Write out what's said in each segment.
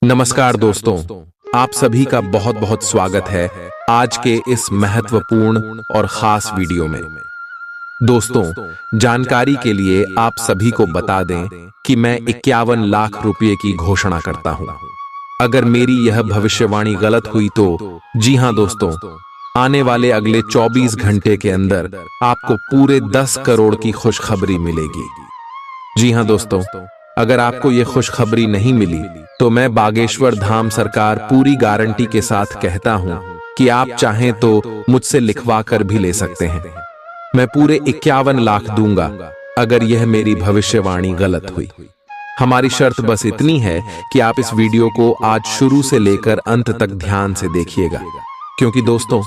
नमस्कार दोस्तों, आप सभी का बहुत बहुत स्वागत है आज के इस महत्वपूर्ण और खास वीडियो में। दोस्तों, जानकारी के लिए आप सभी को बता दें कि मैं 51 लाख रुपए की घोषणा करता हूं। अगर मेरी यह भविष्यवाणी गलत हुई तो जी हां दोस्तों, आने वाले अगले 24 घंटे के अंदर आपको पूरे 10 करोड़ की खुशखबरी मिलेगी। जी हां दोस्तों, अगर आपको यह खुशखबरी नहीं मिली तो मैं बागेश्वर धाम सरकार पूरी गारंटी के साथ कहता हूं कि आप चाहें तो मुझसे लिखवा कर भी ले सकते हैं। मैं पूरे 51 लाख दूंगा अगर यह मेरी भविष्यवाणी गलत हुई। हमारी शर्त बस इतनी है कि आप इस वीडियो को आज शुरू से लेकर अंत तक ध्यान से देखिएगा, क्योंकि दोस्तों,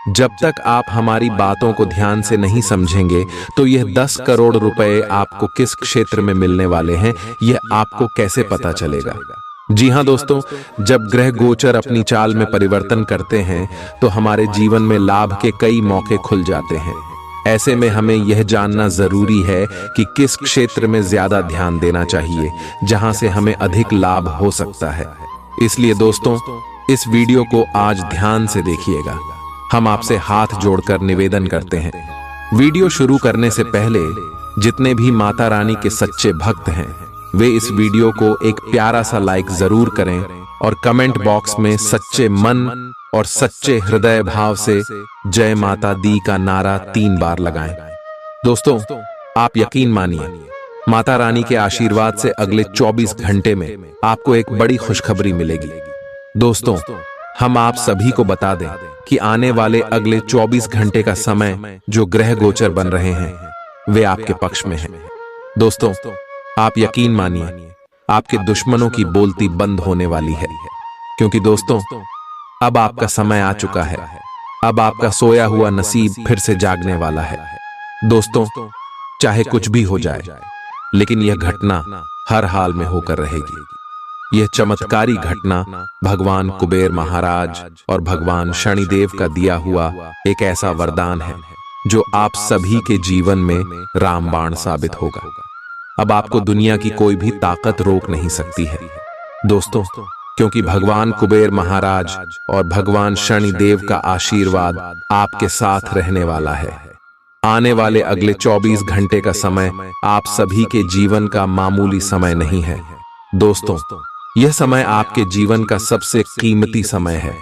जब तक आप हमारी बातों को ध्यान से नहीं समझेंगे तो यह 10 करोड़ रुपए आपको किस क्षेत्र में मिलने वाले हैं यह आपको कैसे पता चलेगा। जी हां दोस्तों, जब ग्रह गोचर अपनी चाल में परिवर्तन करते हैं तो हमारे जीवन में लाभ के कई मौके खुल जाते हैं। ऐसे में हमें यह जानना जरूरी है कि किस क्षेत्र में ज्यादा ध्यान देना चाहिए, जहां से हमें अधिक लाभ हो सकता है। इसलिए दोस्तों, इस वीडियो को आज ध्यान से देखिएगा। हम आपसे हाथ जोड़कर निवेदन करते हैं, वीडियो शुरू करने से पहले जितने भी माता रानी के सच्चे भक्त हैं वे इस वीडियो को एक प्यारा सा लाइक जरूर करें और कमेंट बॉक्स में सच्चे मन और सच्चे हृदय भाव से जय माता दी का नारा 3 बार लगाएं। दोस्तों, आप यकीन मानिए, माता रानी के आशीर्वाद से अगले 24 घंटे में आपको एक बड़ी खुशखबरी मिलेगी। दोस्तों, हम आप सभी को बता दें कि आने वाले अगले 24 घंटे का समय जो ग्रह गोचर बन रहे हैं वे आपके पक्ष में हैं। दोस्तों, आप यकीन मानिए, आपके दुश्मनों की बोलती बंद होने वाली है, क्योंकि दोस्तों, अब आपका समय आ चुका है। अब आपका सोया हुआ नसीब फिर से जागने वाला है। दोस्तों, चाहे कुछ भी हो जाए, लेकिन यह घटना हर हाल में होकर रहेगी। यह चमत्कारी घटना भगवान कुबेर महाराज और भगवान शनिदेव का दिया हुआ एक ऐसा वरदान है जो आप सभी के जीवन में रामबाण साबित होगा। अब आपको दुनिया की कोई भी ताकत रोक नहीं सकती है दोस्तों, क्योंकि भगवान कुबेर महाराज और भगवान शनिदेव का आशीर्वाद आपके साथ रहने वाला है। आने वाले अगले 24 घंटे का समय आप सभी के जीवन का मामूली समय नहीं है। दोस्तों, यह समय आपके जीवन का सबसे कीमती समय है।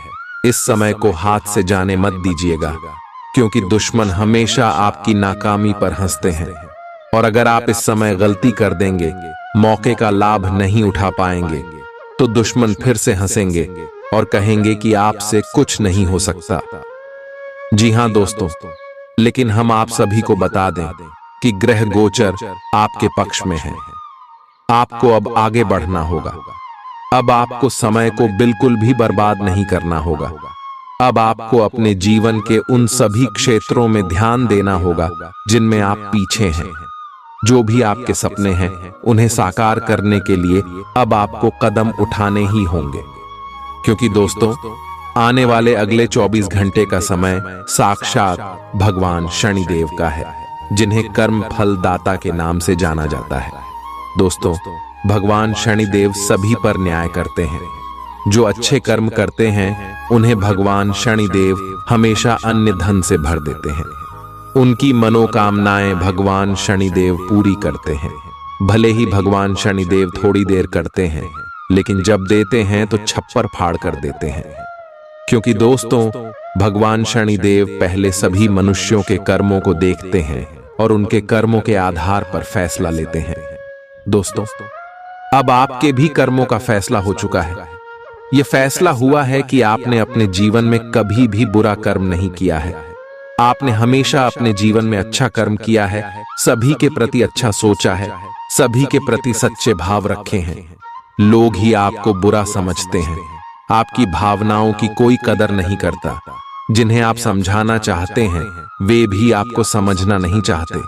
इस समय को हाथ से जाने मत दीजिएगा, क्योंकि दुश्मन हमेशा आपकी नाकामी पर हंसते हैं। और अगर आप इस समय गलती कर देंगे, मौके का लाभ नहीं उठा पाएंगे, तो दुश्मन फिर से हंसेंगे और कहेंगे कि आपसे कुछ नहीं हो सकता। जी हां दोस्तों, लेकिन हम आप सभी को बता दें कि ग्रह गोचर आपके पक्ष में है। आपको अब आगे बढ़ना होगा। अब आपको समय को बिल्कुल भी बर्बाद नहीं करना होगा। अब आपको अपने जीवन के उन सभी क्षेत्रों में ध्यान देना होगा जिनमें आप पीछे हैं। जो भी आपके सपने हैं उन्हें साकार करने के लिए अब आपको कदम उठाने ही होंगे, क्योंकि दोस्तों, आने वाले अगले 24 घंटे का समय साक्षात भगवान शनिदेव का है, जिन्हें कर्म फल दाता के नाम से जाना जाता है। दोस्तों, भगवान शनिदेव सभी पर न्याय करते हैं। जो अच्छे कर्म करते हैं उन्हें भगवान शनिदेव हमेशा अन्य धन से भर देते हैं। उनकी मनोकामनाएं भगवान शनिदेव पूरी करते हैं। भले ही भगवान शनिदेव थोड़ी देर करते हैं, लेकिन जब देते हैं तो छप्पर फाड़ कर देते हैं, क्योंकि दोस्तों, भगवान शनिदेव पहले सभी मनुष्यों के कर्मों को देखते हैं और उनके कर्मों के आधार पर फैसला लेते हैं। दोस्तों, अब आपके भी कर्मों का फैसला हो चुका है। यह फैसला हुआ है कि आपने अपने जीवन में कभी भी बुरा कर्म नहीं किया है। आपने हमेशा अपने जीवन में अच्छा कर्म किया है, सभी के प्रति अच्छा सोचा है, सभी के प्रति सच्चे भाव रखे हैं। लोग ही आपको बुरा समझते हैं। आपकी भावनाओं की कोई कदर नहीं करता। जिन्हें आप समझाना चाहते हैं वे भी आपको समझना नहीं चाहते।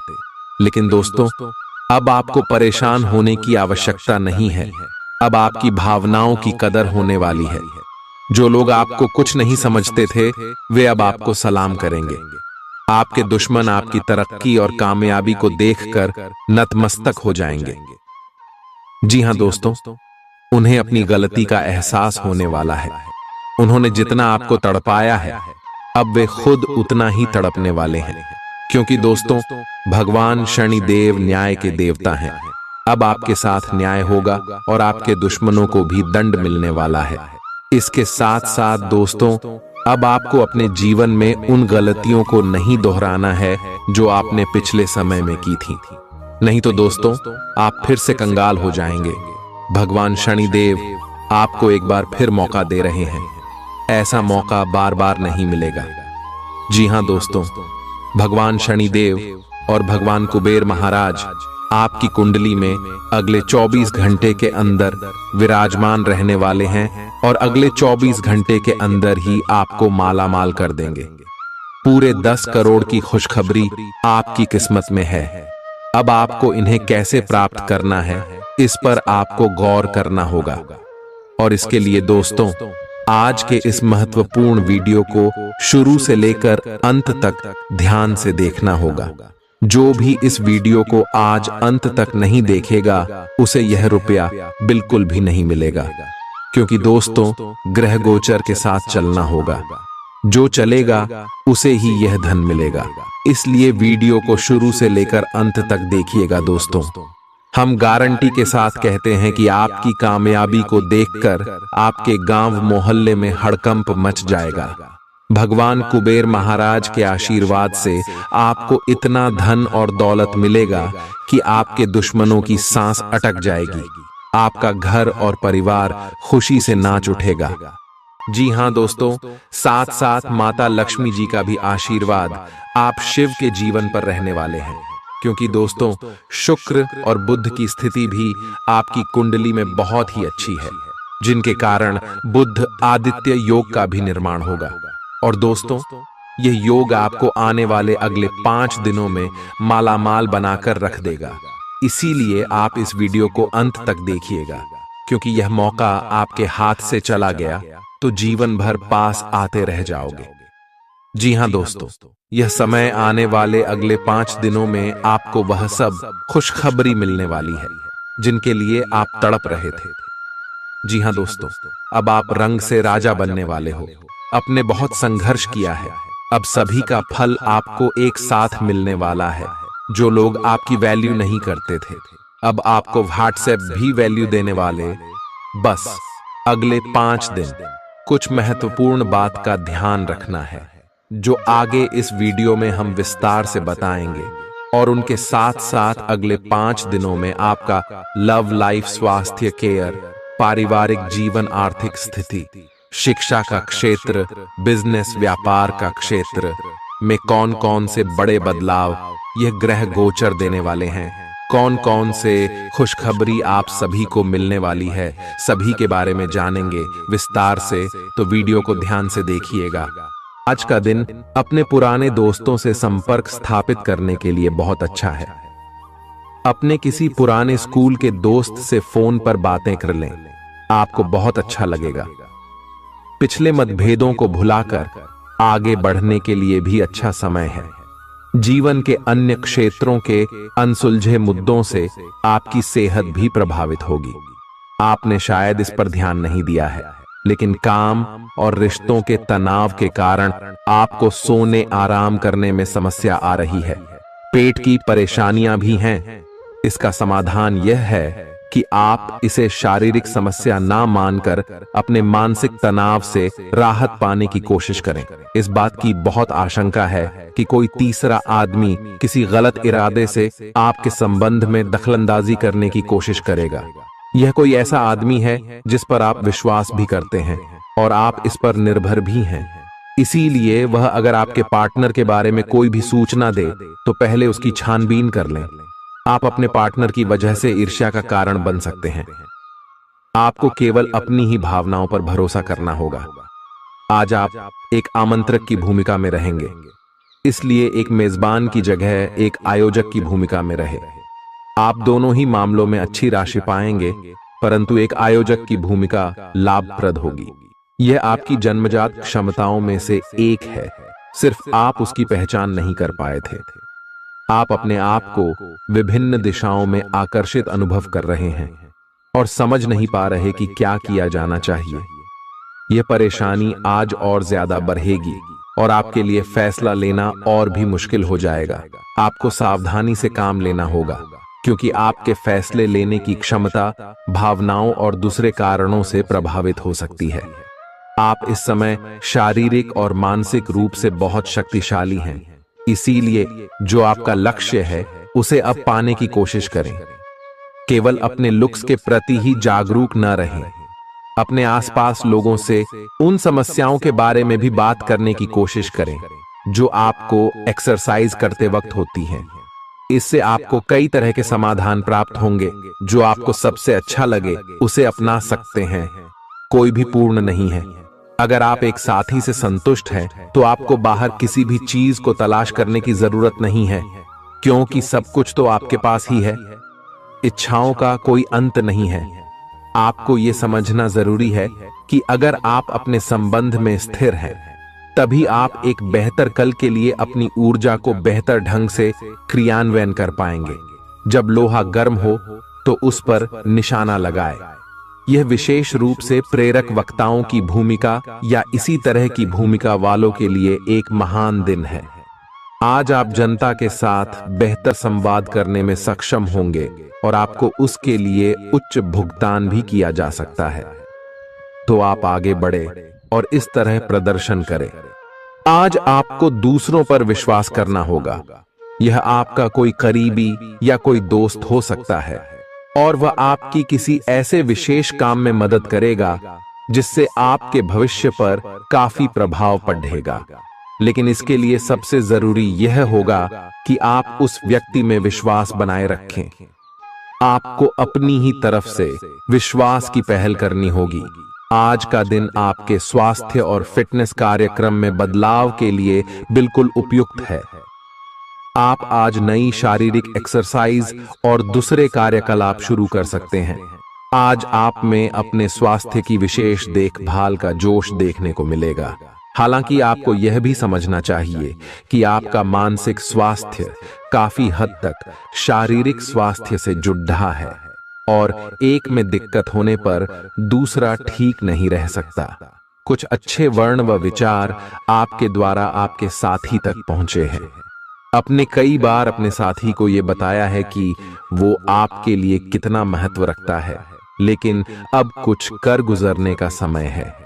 लेकिन दोस्तों, अब आपको परेशान होने की आवश्यकता नहीं है। अब आपकी भावनाओं की कदर होने वाली है। जो लोग आपको कुछ नहीं समझते थे वे अब आपको सलाम करेंगे। आपके दुश्मन आपकी तरक्की और कामयाबी को देखकर नतमस्तक हो जाएंगे। जी हां दोस्तों, उन्हें अपनी गलती का एहसास होने वाला है। उन्होंने जितना आपको तड़पाया है, अब वे खुद उतना ही तड़पने वाले हैं। क्योंकि दोस्तों, भगवान शनिदेव न्याय के देवता हैं। अब आपके साथ न्याय होगा और आपके दुश्मनों को भी दंड मिलने वाला है। इसके साथ साथ दोस्तों, अब आपको अपने जीवन में उन गलतियों को नहीं दोहराना है जो आपने पिछले समय में की थी। नहीं तो दोस्तों, आप फिर से कंगाल हो जाएंगे। भगवान शनिदेव आपको एक बार फिर मौका दे रहे हैं। ऐसा मौका बार बार नहीं मिलेगा। जी हां दोस्तों, भगवान शनिदेव और भगवान कुबेर महाराज आपकी कुंडली में अगले 24 घंटे के अंदर विराजमान रहने वाले हैं और अगले 24 घंटे के अंदर ही आपको माला माल कर देंगे। पूरे 10 करोड़ की खुशखबरी आपकी किस्मत में है। अब आपको इन्हें कैसे प्राप्त करना है, इस पर आपको गौर करना होगा। और इसके लिए दोस्तों, आज के इस महत्वपूर्ण वीडियो को शुरू से लेकर अंत तक ध्यान से देखना होगा। जो भी इस वीडियो को आज अंत तक नहीं देखेगा, उसे यह रुपया बिल्कुल भी नहीं मिलेगा। क्योंकि दोस्तों, ग्रह गोचर के साथ चलना होगा। जो चलेगा उसे ही यह धन मिलेगा। इसलिए वीडियो को शुरू से लेकर अंत तक देखिएगा दोस्तों। हम गारंटी के साथ कहते हैं कि आपकी कामयाबी को देखकर आपके गांव मोहल्ले में हड़कंप मच जाएगा। भगवान कुबेर महाराज के आशीर्वाद से आपको इतना धन और दौलत मिलेगा कि आपके दुश्मनों की सांस अटक जाएगी। आपका घर और परिवार खुशी से नाच उठेगा। जी हां दोस्तों, साथ साथ माता लक्ष्मी जी का भी आशीर्वाद आप शिव के जीवन पर रहने वाले हैं। क्योंकि दोस्तों, शुक्र और बुध की स्थिति भी आपकी कुंडली में बहुत ही अच्छी है, जिनके कारण बुध आदित्य योग का भी निर्माण होगा। और दोस्तों, यह योग आपको आने वाले अगले 5 दिनों में मालामाल बनाकर रख देगा। इसीलिए आप इस वीडियो को अंत तक देखिएगा, क्योंकि यह मौका आपके हाथ से चला गया तो जीवन भर पास आते रह जाओगे। जी हां दोस्तों, यह समय आने वाले अगले 5 दिनों में आपको वह सब खुशखबरी मिलने वाली है जिनके लिए आप तड़प रहे थे। जी हां दोस्तों, अब आप रंग से राजा बनने वाले हो। आपने बहुत संघर्ष किया है, अब सभी का फल आपको एक साथ मिलने वाला है। जो लोग आपकी वैल्यू नहीं करते थे, अब आपको व्हाट्सएप भी वैल्यू देने वाले। बस अगले 5 दिन कुछ महत्वपूर्ण बात का ध्यान रखना है, जो आगे इस वीडियो में हम विस्तार से बताएंगे। और उनके साथ साथ अगले 5 दिनों में आपका लव लाइफ, स्वास्थ्य, केयर, पारिवारिक जीवन, आर्थिक स्थिति, शिक्षा का क्षेत्र, बिजनेस, व्यापार का क्षेत्र में कौन कौन से बड़े बदलाव यह ग्रह गोचर देने वाले हैं, कौन कौन से खुशखबरी आप सभी को मिलने वाली है, सभी के बारे में जानेंगे विस्तार से। तो वीडियो को ध्यान से देखिएगा। आज का दिन अपने पुराने दोस्तों से संपर्क स्थापित करने के लिए बहुत अच्छा है। अपने किसी पुराने स्कूल के दोस्त से फोन पर बातें कर लें, आपको बहुत अच्छा लगेगा। पिछले मतभेदों को भुलाकर आगे बढ़ने के लिए भी अच्छा समय है। जीवन के अन्य क्षेत्रों के अनसुलझे मुद्दों से आपकी सेहत भी प्रभावित होगी। आपने शायद इस पर ध्यान नहीं दिया है, लेकिन काम और रिश्तों के तनाव के कारण आपको सोने, आराम करने में समस्या आ रही है। पेट की परेशानियां भी हैं। इसका समाधान यह है कि आप इसे शारीरिक समस्या ना मानकर अपने मानसिक तनाव से राहत पाने की कोशिश करें। इस बात की बहुत आशंका है कि कोई तीसरा आदमी किसी गलत इरादे से आपके संबंध में दखलंदाजी करने की कोशिश करेगा। यह कोई ऐसा आदमी है जिस पर आप विश्वास भी करते हैं और आप इस पर निर्भर भी हैं। इसीलिए वह अगर आपके पार्टनर के बारे में कोई भी सूचना दे तो पहले उसकी छानबीन कर लें। आप अपने पार्टनर की वजह से ईर्ष्या का कारण बन सकते हैं। आपको केवल अपनी ही भावनाओं पर भरोसा करना होगा। आज आप एक आमंत्रक की भूमिका में रहेंगे, इसलिए एक मेजबान की जगह एक आयोजक की भूमिका में रहे। आप दोनों ही मामलों में अच्छी राशि पाएंगे, परंतु एक आयोजक की भूमिका लाभप्रद होगी। यह आपकी जन्मजात क्षमताओं में से एक है, सिर्फ आप उसकी पहचान नहीं कर पाए थे। आप अपने आप को विभिन्न दिशाओं में आकर्षित अनुभव कर रहे हैं। और समझ नहीं पा रहे कि क्या किया जाना चाहिए। यह परेशानी आज और ज्यादा बढ़ेगी और आपके लिए फैसला लेना और भी मुश्किल हो जाएगा। आपको सावधानी से काम लेना होगा, क्योंकि आपके फैसले लेने की क्षमता भावनाओं और दूसरे कारणों से प्रभावित हो सकती है। आप इस समय शारीरिक और मानसिक रूप से बहुत शक्तिशाली हैं। इसीलिए जो आपका लक्ष्य है उसे अब पाने की कोशिश करें। केवल अपने लुक्स के प्रति ही जागरूक न रहें। अपने आसपास लोगों से उन समस्याओं के बारे में भी बात करने की कोशिश करें जो आपको एक्सरसाइज करते वक्त होती हैं। इससे आपको कई तरह के समाधान प्राप्त होंगे। जो आपको सबसे अच्छा लगे उसे अपना सकते हैं। कोई भी पूर्ण नहीं है। अगर आप एक साथी से संतुष्ट हैं तो आपको बाहर किसी भी चीज को तलाश करने की जरूरत नहीं है, क्योंकि सब कुछ तो आपके पास ही है। इच्छाओं का कोई अंत नहीं है। आपको यह समझना जरूरी है कि अगर आप अपने संबंध में स्थिर हैं, तभी आप एक बेहतर कल के लिए अपनी ऊर्जा को बेहतर ढंग से क्रियान्वयन कर पाएंगे। जब लोहा गर्म हो तो उस पर निशाना लगाए। यह विशेष रूप से प्रेरक वक्ताओं की भूमिका या इसी तरह की भूमिका वालों के लिए एक महान दिन है। आज आप जनता के साथ बेहतर संवाद करने में सक्षम होंगे और आपको उसके लिए उच्च भुगतान भी किया जा सकता है। तो आप आगे बढ़े और इस तरह प्रदर्शन करें। आज आपको दूसरों पर विश्वास करना होगा। यह आपका कोई करीबी या कोई दोस्त हो सकता है और वह आपकी किसी ऐसे विशेष काम में मदद करेगा जिससे आपके भविष्य पर काफी प्रभाव पड़ेगा। लेकिन इसके लिए सबसे जरूरी यह होगा कि आप उस व्यक्ति में विश्वास बनाए रखें। आपको अपनी ही तरफ से विश्वास की पहल करनी होगी। आज का दिन आपके स्वास्थ्य और फिटनेस कार्यक्रम में बदलाव के लिए बिल्कुल उपयुक्त है। आप आज नई शारीरिक एक्सरसाइज और दूसरे कार्यकलाप शुरू कर सकते हैं। आज आप में अपने स्वास्थ्य की विशेष देखभाल का जोश देखने को मिलेगा। हालांकि आपको यह भी समझना चाहिए कि आपका मानसिक स्वास्थ्य काफी हद तक शारीरिक स्वास्थ्य से जुड़ा है और एक में दिक्कत होने पर दूसरा ठीक नहीं रह सकता। कुछ अच्छे वर्ण व विचार आपके द्वारा आपके साथी तक पहुंचे हैं। अपने कई बार अपने साथी को यह बताया है कि वो आपके लिए कितना महत्व रखता है, लेकिन अब कुछ कर गुजरने का समय है।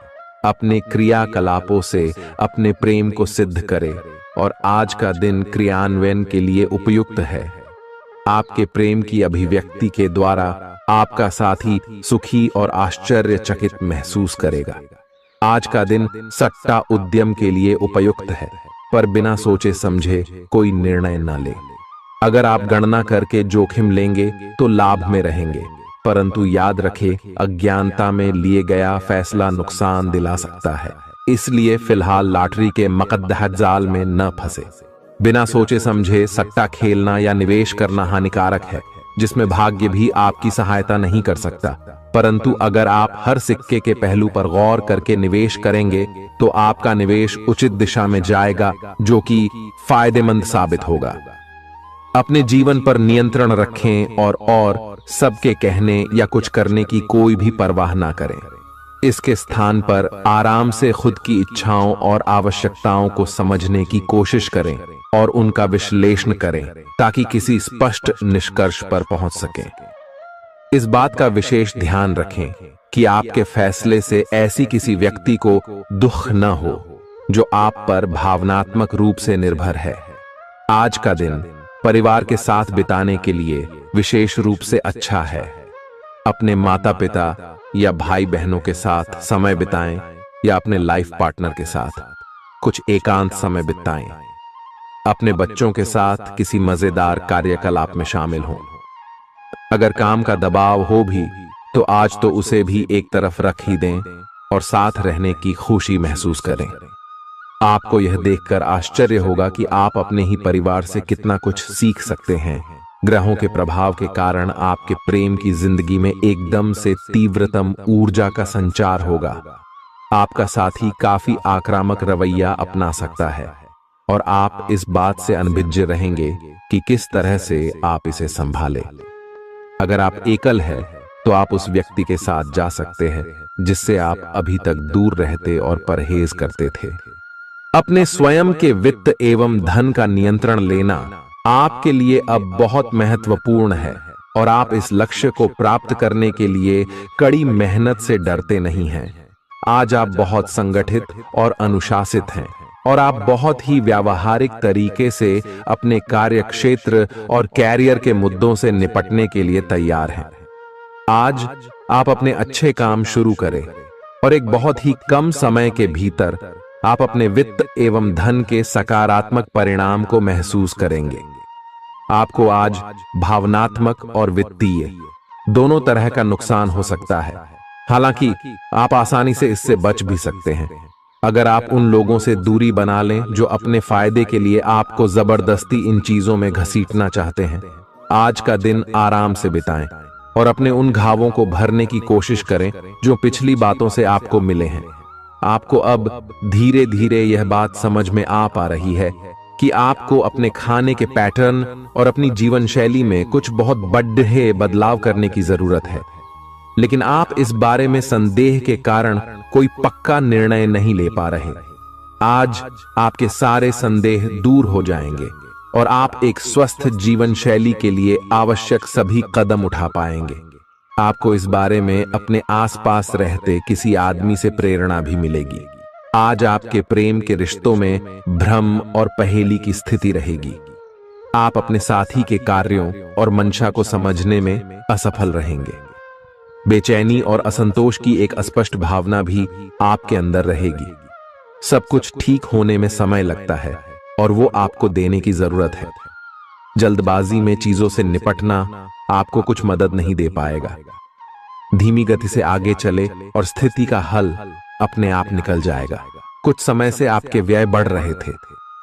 अपने क्रियाकलापों से अपने प्रेम को सिद्ध करें और आज का दिन क्रियान्वयन के लिए उपयुक्त है। आपके प्रेम की अभिव्यक्ति के द्वारा आपका साथी सुखी और आश्चर्यचकित महसूस करेगा। आज का दिन सट्टा उद्यम के लिए उपयुक्त है, पर बिना सोचे समझे कोई निर्णय न ले। अगर आप गणना करके जोखिम लेंगे तो लाभ में रहेंगे, परंतु याद रखें, अज्ञानता में लिए गया फैसला नुकसान दिला सकता है। इसलिए फिलहाल लॉटरी के मकद्दह जाल में न फंसे। बिना सोचे समझे सट्टा खेलना या निवेश करना हानिकारक है, जिसमें भाग्य भी आपकी सहायता नहीं कर सकता। परंतु अगर आप हर सिक्के के पहलू पर गौर करके निवेश करेंगे तो आपका निवेश उचित दिशा में जाएगा, जो कि फायदेमंद साबित होगा। अपने जीवन पर नियंत्रण रखें और सबके कहने या कुछ करने की कोई भी परवाह ना करें। इसके स्थान पर आराम से खुद की इच्छाओं और आवश्यकताओं को समझने की कोशिश करें और उनका विश्लेषण करें, ताकि किसी स्पष्ट निष्कर्ष पर पहुंच सकें। इस बात का विशेष ध्यान रखें कि आपके फैसले से ऐसी किसी व्यक्ति को दुख न हो जो आप पर भावनात्मक रूप से निर्भर है। आज का दिन परिवार के साथ बिताने के लिए विशेष रूप से अच्छा है। अपने माता पिता या भाई बहनों के साथ समय बिताएं या अपने लाइफ पार्टनर के साथ कुछ एकांत समय बिताएं। अपने बच्चों के साथ किसी मजेदार कार्यकलाप में शामिल हों। अगर काम का दबाव हो भी तो आज तो उसे भी एक तरफ रख ही दें और साथ रहने की खुशी महसूस करें। आपको यह देखकर आश्चर्य होगा कि आप अपने ही परिवार से कितना कुछ सीख सकते हैं। ग्रहों के प्रभाव के कारण आपके प्रेम की जिंदगी में एकदम से तीव्रतम ऊर्जा का संचार होगा। आपका साथी काफी आक्रामक रवैया अपना सकता है और आप इस बात से अनभिज्ञ रहेंगे कि किस तरह से आप इसे संभालें। अगर आप एकल हैं तो आप उस व्यक्ति के साथ जा सकते हैं जिससे आप अभी तक दूर रहते और परहेज करते थे। अपने स्वयं के वित्त एवं धन का नियंत्रण लेना आपके लिए अब बहुत महत्वपूर्ण है और आप इस लक्ष्य को प्राप्त करने के लिए कड़ी मेहनत से डरते नहीं हैं। आज आप बहुत संगठित और अनुशासित हैं और आप बहुत ही व्यावहारिक तरीके से अपने कार्य क्षेत्र और कैरियर के मुद्दों से निपटने के लिए तैयार हैं। आज आप अपने अच्छे काम शुरू करें और एक बहुत ही कम समय के भीतर आप अपने वित्त एवं धन के सकारात्मक परिणाम को महसूस करेंगे। आपको आज भावनात्मक और वित्तीय दोनों तरह का नुकसान हो सकता है। हालांकि आप आसानी से इससे बच भी सकते हैं अगर आप उन लोगों से दूरी बना लें जो अपने फायदे के लिए आपको जबरदस्ती इन चीजों में घसीटना चाहते हैं। आज का दिन आराम से बिताएं और अपने उन घावों को भरने की कोशिश करें जो पिछली बातों से आपको मिले हैं। आपको अब धीरे धीरे यह बात समझ में आ पा रही है कि आपको अपने खाने के पैटर्न और अपनी जीवन शैली में कुछ बहुत बड़े बदलाव करने की जरूरत है, लेकिन आप इस बारे में संदेह के कारण कोई पक्का निर्णय नहीं ले पा रहे। आज आपके सारे संदेह दूर हो जाएंगे और आप एक स्वस्थ जीवन शैली के लिए आवश्यक सभी कदम उठा पाएंगे। आपको इस बारे में अपने आसपास रहते किसी आदमी से प्रेरणा भी मिलेगी। आज आपके प्रेम के रिश्तों में भ्रम और पहेली की स्थिति रहेगी। आप अपने साथी के कार्यों और मंशा को समझने में असफल रहेंगे। बेचैनी और असंतोष की एक अस्पष्ट भावना भी आपके अंदर रहेगी। सब कुछ ठीक होने में समय लगता है और वो आपको देने की जरूरत है। जल्दबाजी में चीजों से निपटना आपको कुछ मदद नहीं दे पाएगा। धीमी गति से आगे चले और स्थिति का हल अपने आप निकल जाएगा। कुछ समय से आपके व्यय बढ़ रहे थे,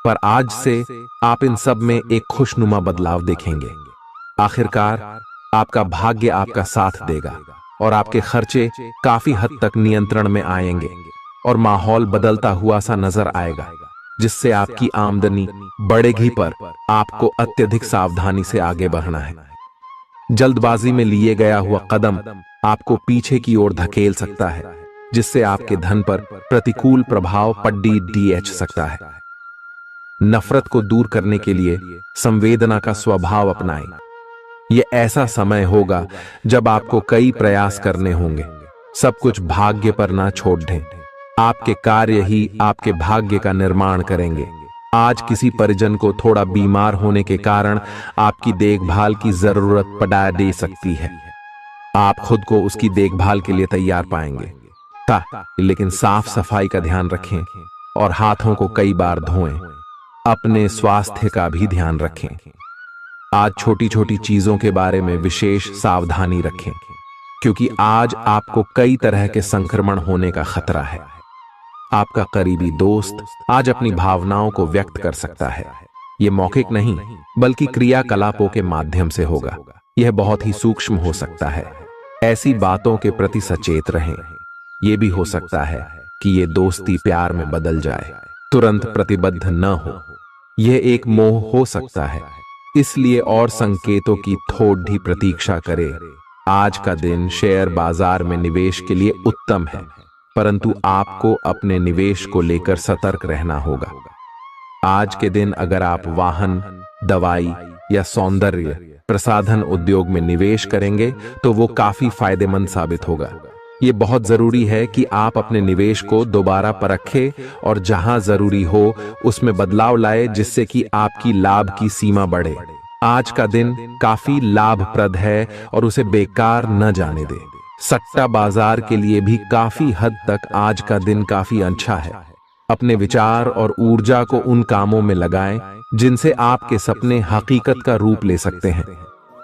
पर आज से आप इन सब में एक खुशनुमा बदलाव देखेंगे। आखिरकार आपका भाग्य आपका साथ देगा और आपके खर्चे काफी हद तक नियंत्रण में आएंगे और माहौल बदलता हुआ सा नजर आएगा, जिससे आपकी आमदनी बढ़ेगी, पर आपको अत्यधिक सावधानी से आगे बढ़ना है। जल्दबाजी में लिए गया हुआ कदम आपको पीछे की ओर धकेल सकता है, जिससे आपके धन पर प्रतिकूल प्रभाव पड़ सकता है। नफरत को दूर करने के लिए संवेदना का स्वभाव अपनाएं। यह ऐसा समय होगा जब आपको कई प्रयास करने होंगे। सब कुछ भाग्य पर ना छोड़ दें। आपके कार्य ही आपके भाग्य का निर्माण करेंगे। आज किसी परिजन को थोड़ा बीमार होने के कारण आपकी देखभाल की जरूरत पड़ा दे सकती है। आप खुद को उसकी देखभाल के लिए तैयार पाएंगे, लेकिन साफ सफाई का ध्यान रखें और हाथों को कई बार धोएं। अपने स्वास्थ्य का भी ध्यान रखें। आज छोटी छोटी चीजों के बारे में विशेष सावधानी रखें, क्योंकि आज आपको कई तरह के संक्रमण होने का खतरा है। आपका करीबी दोस्त आज अपनी भावनाओं को व्यक्त कर सकता है। यह मौखिक नहीं, बल्कि क्रियाकलापों के माध्यम से होगा। यह बहुत ही सूक्ष्म हो सकता है। ऐसी बातों के प्रति सचेत रहें। यह भी हो सकता है कि यह दोस्ती प्यार में बदल जाए। तुरंत प्रतिबद्ध न हो। यह एक मोह हो सकता है, इसलिए और संकेतों की थोड़ी प्रतीक्षा करें। आज का दिन शेयर बाजार में निवेश के लिए उत्तम है, परंतु आपको अपने निवेश को लेकर सतर्क रहना होगा। आज के दिन अगर आप वाहन, दवाई या सौंदर्य प्रसाधन उद्योग में निवेश करेंगे तो वो काफी फायदेमंद साबित होगा। ये बहुत जरूरी है कि आप अपने निवेश को दोबारा परखें और जहां जरूरी हो उसमें बदलाव लाए, जिससे कि आपकी लाभ की सीमा बढ़े। आज का दिन काफी लाभप्रद है और उसे बेकार न जाने दें। सट्टा बाजार के लिए भी काफी हद तक आज का दिन काफी अच्छा है। अपने विचार और ऊर्जा को उन कामों में लगाएं जिनसे आपके सपने हकीकत का रूप ले सकते हैं।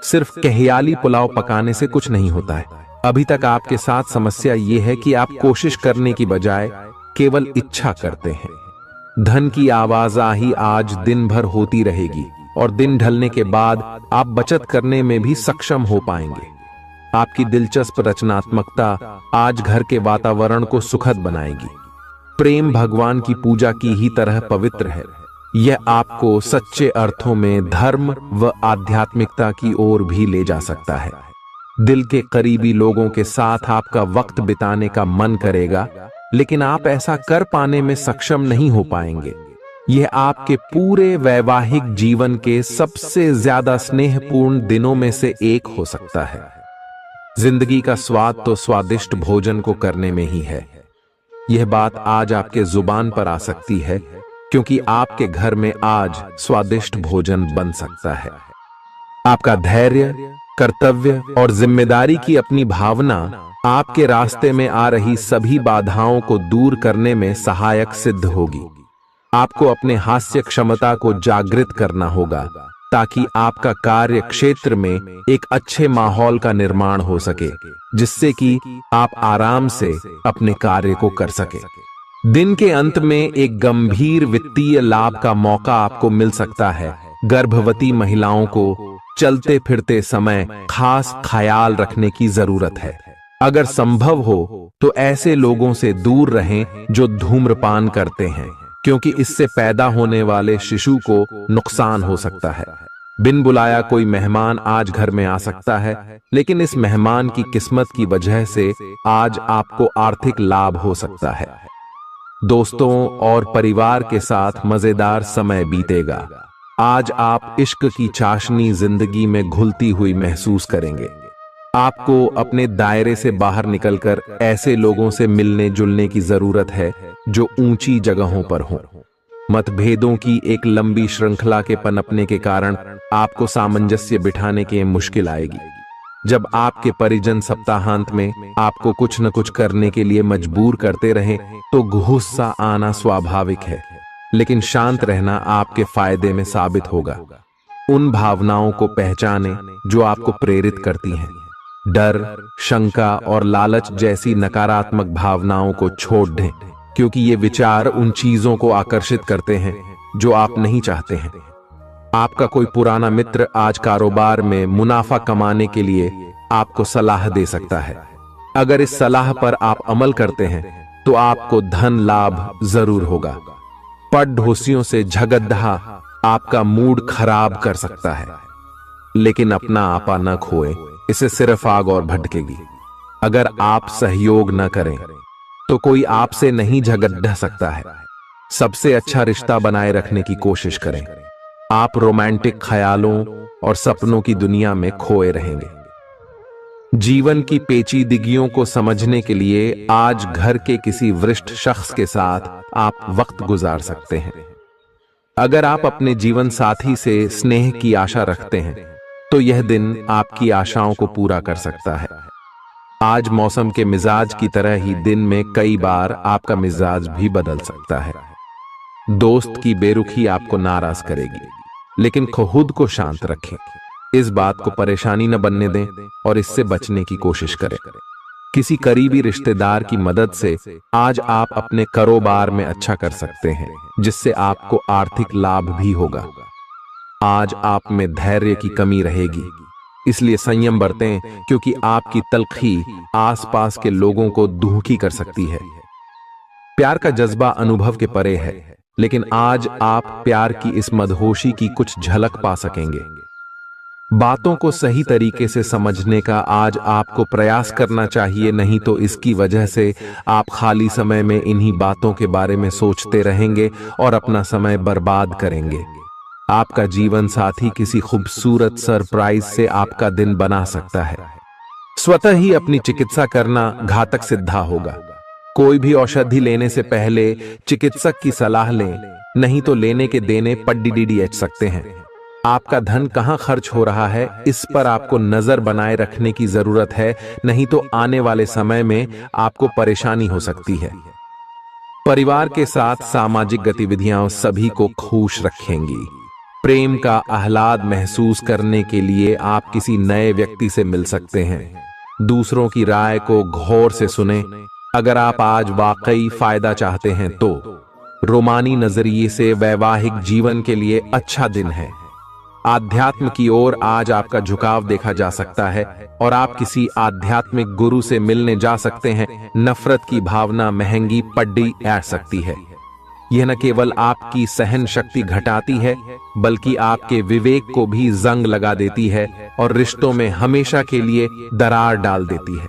सिर्फ कहियाली पुलाव पकाने से कुछ नहीं होता है। अभी तक आपके साथ समस्या ये है कि आप कोशिश करने की बजाय केवल इच्छा करते हैं। धन की आवाजाही आज दिन भर होती रहेगी और दिन ढलने के बाद आप बचत करने में भी सक्षम हो पाएंगे। आपकी दिलचस्प रचनात्मकता आज घर के वातावरण को सुखद बनाएगी। प्रेम भगवान की पूजा की ही तरह पवित्र है। यह आपको सच्चे अर्थों में धर्म व आध्यात्मिकता की ओर भी ले जा सकता है। दिल के करीबी लोगों के साथ आपका वक्त बिताने का मन करेगा, लेकिन आप ऐसा कर पाने में सक्षम नहीं हो पाएंगे। यह आपके पूरे वैवाहिक जीवन के सबसे ज्यादा स्नेहपूर्ण दिनों में से एक हो सकता है। जिंदगी का स्वाद तो स्वादिष्ट भोजन को करने में ही है। यह बात आज आपके जुबान पर आ सकती है, क्योंकि आपके घर में आज स्वादिष्ट भोजन बन सकता है। आपका धैर्य, कर्तव्य और जिम्मेदारी की अपनी भावना आपके रास्ते में आ रही सभी बाधाओं को दूर करने में सहायक सिद्ध होगी। आपको अपने हास्य क्षमता को जागृत करना होगा, ताकि आपका कार्य क्षेत्र में एक अच्छे माहौल का निर्माण हो सके, जिससे कि आप आराम से अपने कार्य को कर सके। दिन के अंत में एक गंभीर वित्तीय लाभ का मौका आपको मिल सकता है। गर्भवती महिलाओं को चलते फिरते समय खास ख्याल रखने की जरूरत है। अगर संभव हो तो ऐसे लोगों से दूर रहें जो धूम्रपान करते हैं, क्योंकि इससे पैदा होने वाले शिशु को नुकसान हो सकता है। बिन बुलाया कोई मेहमान आज घर में आ सकता है, लेकिन इस मेहमान की किस्मत की वजह से आज आपको आर्थिक लाभ हो सकता है। दोस्तों और परिवार के साथ मजेदार समय बीतेगा। आज आप इश्क की चाशनी जिंदगी में घुलती हुई महसूस करेंगे। आपको अपने दायरे से बाहर निकलकर ऐसे लोगों से मिलने जुलने की जरूरत है जो ऊंची जगहों पर हों। मतभेदों की एक लंबी श्रृंखला के पनपने के कारण आपको सामंजस्य बिठाने की मुश्किल आएगी। जब आपके परिजन सप्ताहांत में आपको कुछ न कुछ करने के लिए मजबूर करते रहें, तो गुस्सा आना स्वाभाविक है, लेकिन शांत रहना आपके फायदे में साबित होगा। उन भावनाओं को पहचानें जो आपको प्रेरित करती हैं। डर, शंका और लालच जैसी नकारात्मक भावनाओं को छोड़ दें, क्योंकि ये विचार उन चीजों को आकर्षित करते हैं जो आप नहीं चाहते हैं। आपका कोई पुराना मित्र आज कारोबार में मुनाफा कमाने के लिए आपको सलाह दे सकता है। अगर इस सलाह पर आप अमल करते हैं तो आपको धन लाभ जरूर होगा। पड़ोसियों से झगड़ा आपका मूड खराब कर सकता है, लेकिन अपना आपा न खोएं, इससे सिर्फ आग और भड़केगी। अगर आप सहयोग न करें तो कोई आपसे नहीं झगड़ सकता है। सबसे अच्छा रिश्ता बनाए रखने की कोशिश करें। आप रोमांटिक ख्यालों और सपनों की दुनिया में खोए रहेंगे। जीवन की पेचीदगियों को समझने के लिए आज घर के किसी वरिष्ठ शख्स के साथ आप वक्त गुजार सकते हैं। अगर आप अपने जीवन साथी से स्नेह की आशा रखते हैं तो यह दिन आपकी आशाओं को पूरा कर सकता है। आज मौसम के मिजाज की तरह ही दिन में कई बार आपका मिजाज भी बदल सकता है। दोस्त की बेरुखी आपको नाराज करेगी, लेकिन खुद को शांत रखें। इस बात को परेशानी न बनने दें और इससे बचने की कोशिश करें। किसी करीबी रिश्तेदार की मदद से आज आप अपने कारोबार में अच्छा कर सकते हैं, जिससे आपको आर्थिक लाभ भी होगा। आज आप में धैर्य की कमी रहेगी, इसलिए संयम बरतें, क्योंकि आपकी तल्खी आसपास के लोगों को दुखी कर सकती है। प्यार का जज्बा अनुभव के परे है, लेकिन आज आप प्यार की इस मदहोशी की कुछ झलक पा सकेंगे। बातों को सही तरीके से समझने का आज आपको प्रयास करना चाहिए, नहीं तो इसकी वजह से आप खाली समय में इन्हीं बातों के बारे में सोचते रहेंगे और अपना समय बर्बाद करेंगे। आपका जीवन साथी किसी खूबसूरत सरप्राइज से आपका दिन बना सकता है। स्वतः ही अपनी चिकित्सा करना घातक सिद्ध होगा। कोई भी औषधि लेने से पहले चिकित्सक की सलाह लें, नहीं तो लेने के देने पड्डीडीएच सकते हैं। आपका धन कहां खर्च हो रहा है, इस पर आपको नजर बनाए रखने की जरूरत है, नहीं तो आने वाले समय में आपको परेशानी हो सकती है। परिवार के साथ सामाजिक गतिविधियां सभी को खुश रखेंगी। प्रेम का आह्लाद महसूस करने के लिए आप किसी नए व्यक्ति से मिल सकते हैं। दूसरों की राय को गौर से सुनें। अगर आप आज वाकई फायदा चाहते हैं तो रोमानी नजरिए से वैवाहिक जीवन के लिए अच्छा दिन है। आध्यात्म की ओर आज आपका झुकाव देखा जा सकता है और आप किसी आध्यात्मिक गुरु से मिलने जा सकते हैं। नफरत की भावना महंगी पड्डी आ सकती है। यह न केवल आपकी सहन शक्ति घटाती है, बल्कि आपके विवेक को भी जंग लगा देती है और रिश्तों में हमेशा के लिए दरार डाल देती है।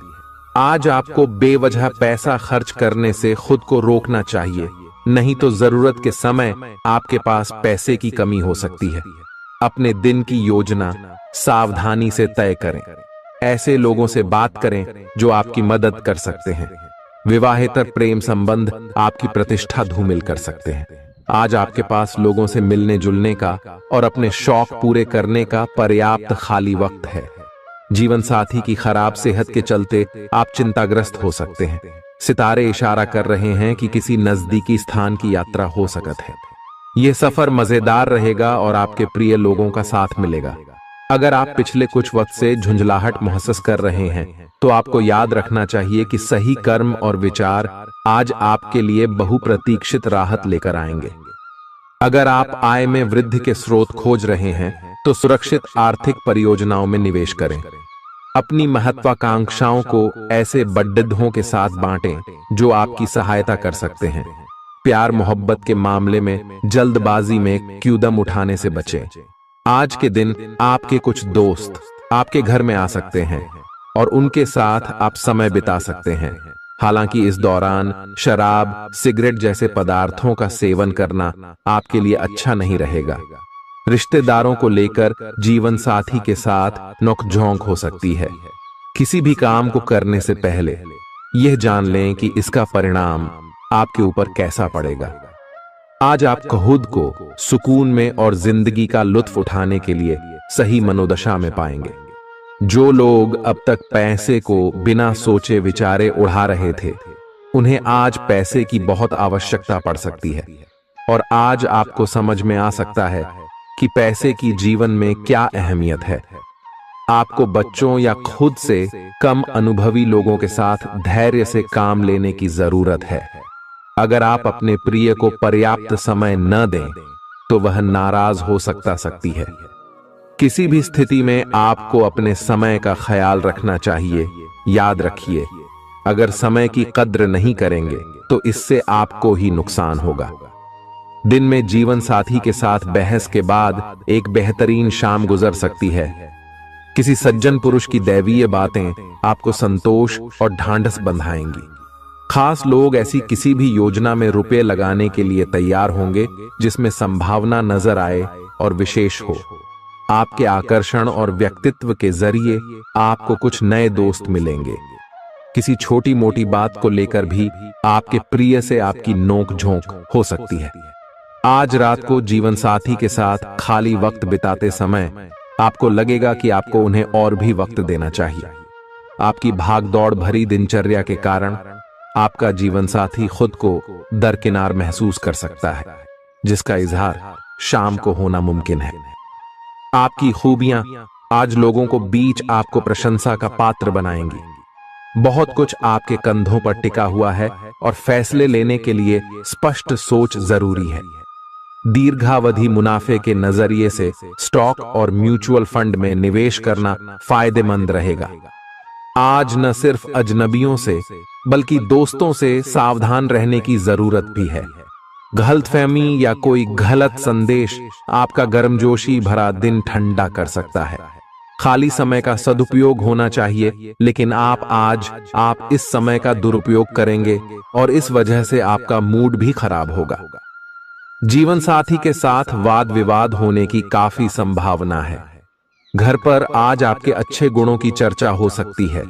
आज आपको बेवजह पैसा खर्च करने से खुद को रोकना चाहिए, नहीं तो जरूरत के समय आपके पास पैसे की कमी हो सकती है। अपने दिन की योजना सावधानी से तय करें। ऐसे लोगों से बात करें जो आपकी मदद कर सकते हैं। विवाहेतर प्रेम संबंध आपकी प्रतिष्ठा धूमिल कर सकते हैं। आज आपके पास लोगों से मिलने जुलने का और अपने शौक पूरे करने का पर्याप्त खाली वक्त है। जीवन साथी की खराब सेहत के चलते आप चिंताग्रस्त हो सकते हैं। सितारे इशारा कर रहे हैं कि किसी नजदीकी स्थान की यात्रा हो सकत है। यह सफर मजेदार रहेगा और आपके प्रिय लोगों का साथ मिलेगा। अगर आप पिछले कुछ वक्त से झुंझलाहट महसूस कर रहे हैं, तो आपको याद रखना चाहिए कि सही कर्म और विचार आज आपके लिए बहुप्रतीक्षित राहत लेकर आएंगे। अगर आप आय में वृद्धि के स्रोत खोज रहे हैं, तो सुरक्षित आर्थिक परियोजनाओं में निवेश करें। अपनी महत्वाकांक्षाओं को ऐसे बड्ढों के साथ बांटें जो आपकी सहायता कर सकते हैं। प्यार मोहब्बत के मामले में जल्दबाजी में कदम उठाने से बचें। आज के दिन आपके कुछ दोस्त आपके घर में आ सकते हैं और उनके साथ आप समय बिता सकते हैं। हालांकि इस दौरान शराब, सिगरेट जैसे पदार्थों का सेवन करना आपके लिए अच्छा नहीं रहेगा। रिश्तेदारों को लेकर जीवन साथी के साथ नोकझोंक हो सकती है। किसी भी काम को करने से पहले यह जान लें कि इसका परिणाम आपके ऊपर कैसा पड़ेगा। आज आप खुद को सुकून में और जिंदगी का लुत्फ उठाने के लिए सही मनोदशा में पाएंगे। जो लोग अब तक पैसे को बिना सोचे विचारे उड़ा रहे थे, उन्हें आज पैसे की बहुत आवश्यकता पड़ सकती है। और आज आपको समझ में आ सकता है कि पैसे की जीवन में क्या अहमियत है। आपको बच्चों या खुद से कम अनुभवी लोगों के साथ धैर्य से काम लेने की जरूरत है। अगर आप अपने प्रिय को पर्याप्त समय न दें, तो वह नाराज हो सकती है। किसी भी स्थिति में आपको अपने समय का ख्याल रखना चाहिए। याद रखिए, अगर समय की कद्र नहीं करेंगे तो इससे आपको ही नुकसान होगा। दिन में जीवन साथी के साथ बहस के बाद एक बेहतरीन शाम गुजर सकती है। किसी सज्जन पुरुष की दैवीय बातें आपको संतोष और ढांढस बंधाएंगी। खास लोग ऐसी किसी भी योजना में रुपए लगाने के लिए तैयार होंगे जिसमें संभावना नजर आए और विशेष हो। आपके आकर्षण और व्यक्तित्व के जरिए आपको कुछ नए दोस्त मिलेंगे। किसी छोटी मोटी बात को लेकर भी आपके प्रिय से आपकी नोक-झोंक हो सकती है। आज रात को जीवन साथी के साथ खाली वक्त बिताते समय आपको लगेगा कि आपको उन्हें और भी वक्त देना चाहिए। आपकी भागदौड़ भरी दिनचर्या के कारण आपका जीवन साथी खुद को दरकिनार महसूस कर सकता है, जिसका इजहार शाम को होना मुमकिन है। आपकी खूबियां आज लोगों को बीच आपको प्रशंसा का पात्र बनाएंगी। बहुत कुछ आपके कंधों पर टिका हुआ है और फैसले लेने के लिए स्पष्ट सोच जरूरी है। दीर्घावधि मुनाफे के नजरिए से स्टॉक और म्यूचुअल फंड में निवेश करना फायदेमंद रहेगा। आज न सिर्फ अजनबियों से बल्कि दोस्तों से सावधान रहने की जरूरत भी है। गलतफहमी या कोई गलत संदेश आपका गर्मजोशी भरा दिन ठंडा कर सकता है। खाली समय का सदुपयोग होना चाहिए, लेकिन आप इस समय का दुरुपयोग करेंगे और इस वजह से आपका मूड भी खराब होगा। जीवन साथी के साथ वाद विवाद होने की काफी संभावना है। घर पर आज आपके अच्छे गुणों की चर्चा हो सकती है।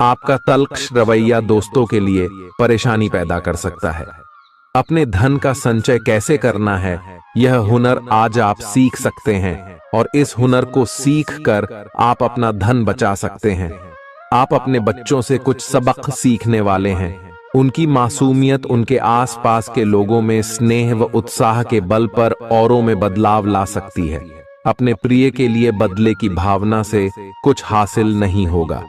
आपका तल्ख रवैया दोस्तों के लिए परेशानी पैदा कर सकता है। अपने धन का संचय कैसे करना है, यह हुनर आज आप सीख सकते हैं और इस हुनर को सीख कर आप अपना धन बचा सकते हैं। आप अपने बच्चों से कुछ सबक सीखने वाले हैं। उनकी मासूमियत उनके आसपास के लोगों में स्नेह व उत्साह के बल पर औरों में बदलाव ला सकती है। अपने प्रिय के लिए बदले की भावना से कुछ हासिल नहीं होगा।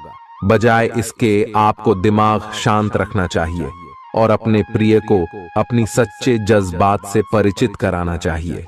बजाय इसके आपको दिमाग शांत रखना चाहिए और अपने प्रिय को अपनी सच्चे जज्बात से परिचित कराना चाहिए।